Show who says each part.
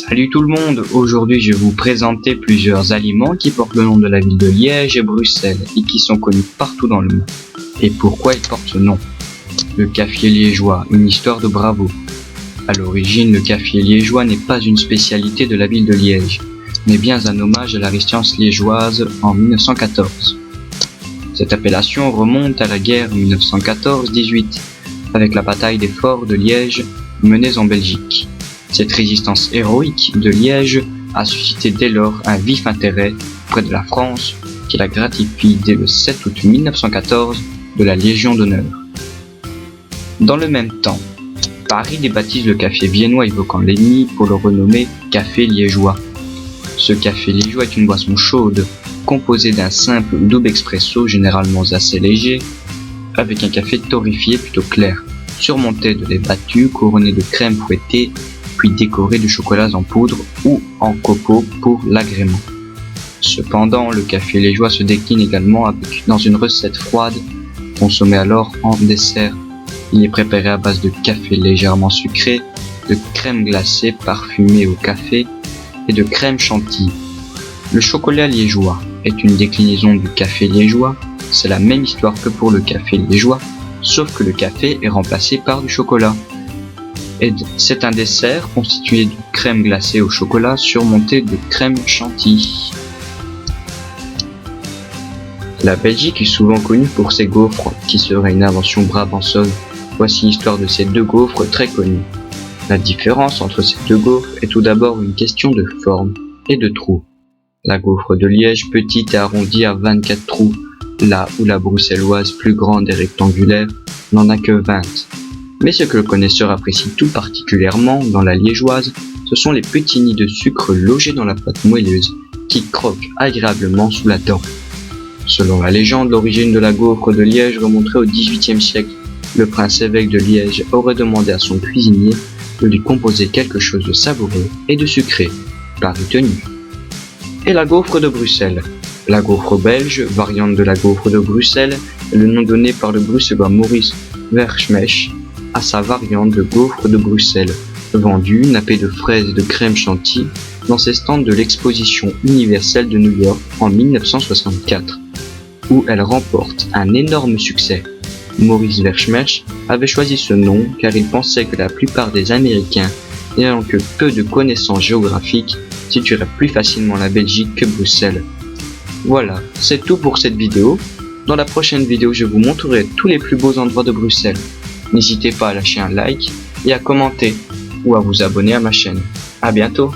Speaker 1: Salut tout le monde, aujourd'hui je vais vous présenter plusieurs aliments qui portent le nom de la ville de Liège et Bruxelles et qui sont connus partout dans le monde. Et pourquoi ils portent ce nom? Le café liégeois, une histoire de bravo. À l'origine, le café liégeois n'est pas une spécialité de la ville de Liège, mais bien un hommage à la résistance liégeoise en 1914. Cette appellation remonte à la guerre 1914-18, avec la bataille des forts de Liège menée en Belgique. Cette résistance héroïque de Liège a suscité dès lors un vif intérêt auprès de la France, qui la gratifie dès le 7 août 1914 de la Légion d'honneur. Dans le même temps, Paris débaptise le café viennois évoquant l'ennemi pour le renommer café liégeois. Ce café liégeois est une boisson chaude, composée d'un simple double expresso généralement assez léger, avec un café torréfié plutôt clair, surmonté de lait battu couronné de crème fouettée, puis décoré de chocolats en poudre ou en copeaux pour l'agrément. Cependant, le café liégeois se décline également dans une recette froide, consommée alors en dessert. Il est préparé à base de café légèrement sucré, de crème glacée parfumée au café et de crème chantilly. Le chocolat liégeois est une déclinaison du café liégeois. C'est la même histoire que pour le café liégeois, sauf que le café est remplacé par du chocolat. Et c'est un dessert constitué de crème glacée au chocolat surmonté de crème chantilly. La Belgique est souvent connue pour ses gaufres, qui seraient une invention brabançonne. Voici l'histoire de ces deux gaufres très connues. La différence entre ces deux gaufres est tout d'abord une question de forme et de trous. La gaufre de Liège, petite et arrondie, a 24 trous, là où la bruxelloise, plus grande et rectangulaire, n'en a que 20. Mais ce que le connaisseur apprécie tout particulièrement dans la liégeoise, ce sont les petits nids de sucre logés dans la pâte moelleuse, qui croquent agréablement sous la dent. Selon la légende, l'origine de la gaufre de Liège remonterait au XVIIIe siècle. Le prince évêque de Liège aurait demandé à son cuisinier de lui composer quelque chose de savoureux et de sucré, pari tenu. Et la gaufre de Bruxelles. La gaufre belge, variante de la gaufre de Bruxelles, est le nom donné par le bruxellois Maurice Verschmesch à sa variante de gaufre de Bruxelles, vendue nappée de fraises et de crème chantilly dans ses stands de l'exposition universelle de New York en 1964, où elle remporte un énorme succès. Maurice Verschmesch avait choisi ce nom car il pensait que la plupart des Américains, n'ayant que peu de connaissances géographiques, situeraient plus facilement la Belgique que Bruxelles. Voilà, c'est tout pour cette vidéo. Dans la prochaine vidéo, je vous montrerai tous les plus beaux endroits de Bruxelles. N'hésitez pas à lâcher un like et à commenter ou à vous abonner à ma chaîne. À bientôt.